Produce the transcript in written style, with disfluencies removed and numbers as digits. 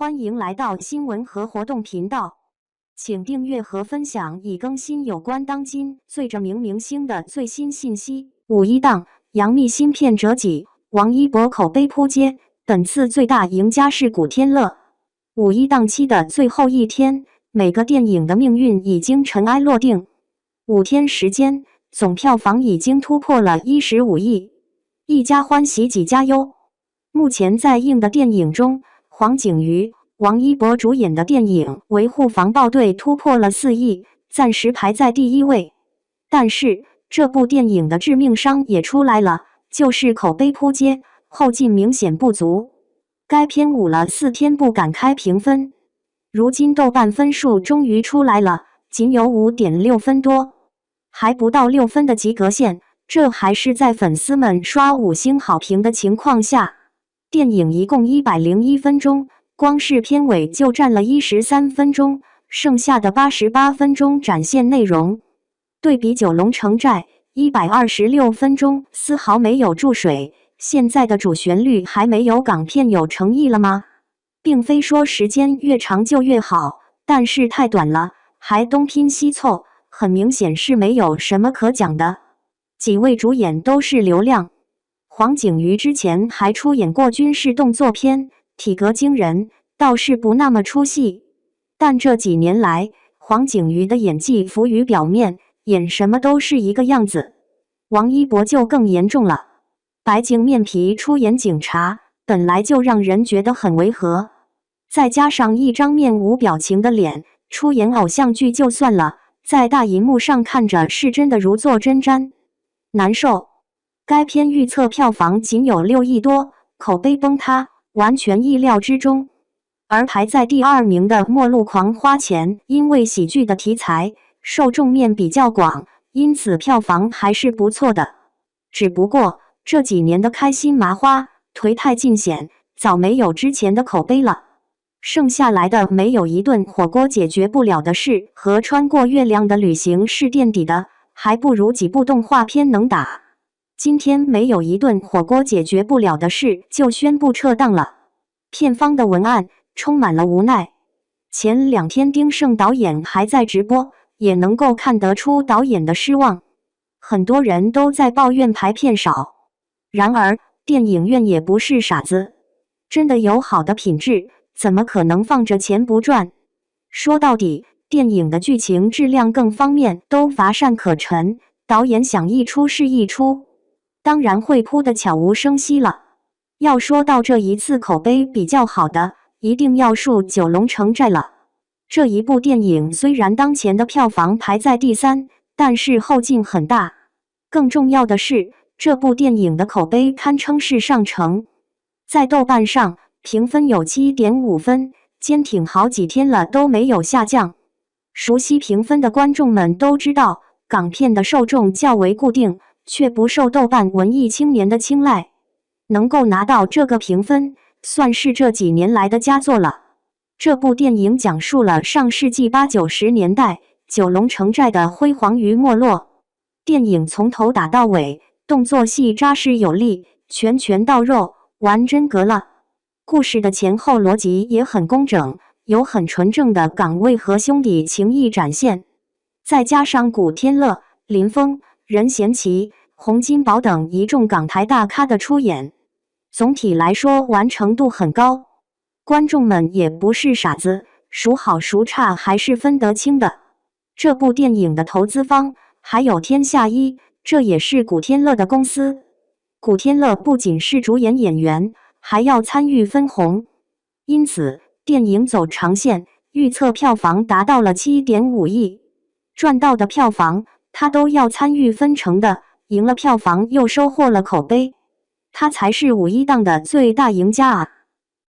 欢迎来到新闻和活动频道，请订阅和分享已更新有关当今最着名明星的最新信息。五一档，杨幂新片折戟，王一博口碑扑街，本次最大赢家是古天乐。五一档期的最后一天，每个电影的命运已经尘埃落定。5天时间，总票房已经突破了15亿，一家欢喜几家忧。目前在映的电影中，黄景瑜、王一博主演的电影《维护防暴队》突破了4亿，暂时排在第1位。但是，这部电影的致命伤也出来了，就是口碑扑街，后劲明显不足。该片捂了4天不敢开评分，如今豆瓣分数终于出来了，仅有 5.6 分多，还不到6分的及格线，这还是在粉丝们刷5星好评的情况下。电影一共101分钟，光是片尾就占了13分钟，剩下的88分钟展现内容。对比《九龙城寨》126分钟，丝毫没有注水。现在的主旋律还没有港片有诚意了吗？并非说时间越长就越好，但是太短了，还东拼西凑，很明显是没有什么可讲的。几位主演都是流量。黄景瑜之前还出演过军事动作片，体格惊人，倒是不那么出戏。但这几年来，黄景瑜的演技浮于表面，演什么都是一个样子。王一博就更严重了，白净面皮出演警察，本来就让人觉得很违和，再加上一张面无表情的脸，出演偶像剧就算了，在大荧幕上看着是真的如坐针毡，难受。该片预测票房仅有6亿多，口碑崩塌，完全意料之中。而排在第2名的《末路狂花钱》，因为喜剧的题材，受众面比较广，因此票房还是不错的。只不过这几年的开心麻花颓态尽显，早没有之前的口碑了。剩下来的没有一顿火锅解决不了的事和穿过月亮的旅行是垫底的，还不如几部动画片能打。今天没有一顿火锅解决不了的事就宣布撤档了。片方的文案充满了无奈。前2天丁晟导演还在直播，也能够看得出导演的失望。很多人都在抱怨排片少。然而，电影院也不是傻子，真的有好的品质，怎么可能放着钱不赚？说到底，电影的剧情质量各方面都乏善可陈，导演想一出是一出，当然会扑得悄无声息了。要说到这一次口碑比较好的，一定要数《九龙城寨》了。这一部电影虽然当前的票房排在第3，但是后劲很大。更重要的是，这部电影的口碑堪称是上乘，在豆瓣上评分有 7.5 分，坚挺好几天了都没有下降。熟悉评分的观众们都知道，港片的受众较为固定，却不受豆瓣文艺青年的青睐，能够拿到这个评分，算是这几年来的佳作了。这部电影讲述了上世纪80、90年代九龙城寨的辉煌与没落。电影从头打到尾，动作戏扎实有力，拳拳到肉，玩真格了。故事的前后逻辑也很工整，有很纯正的港味和兄弟情谊展现。再加上古天乐、林峰、任贤齐、洪金宝等一众港台大咖的出演，总体来说完成度很高。观众们也不是傻子，孰好孰差还是分得清的。这部电影的投资方还有天下一，这也是古天乐的公司。古天乐不仅是主演演员，还要参与分红，因此电影走长线，预测票房达到了 7.5 亿，赚到的票房他都要参与分成的，赢了票房又收获了口碑，他才是五一档的最大赢家啊！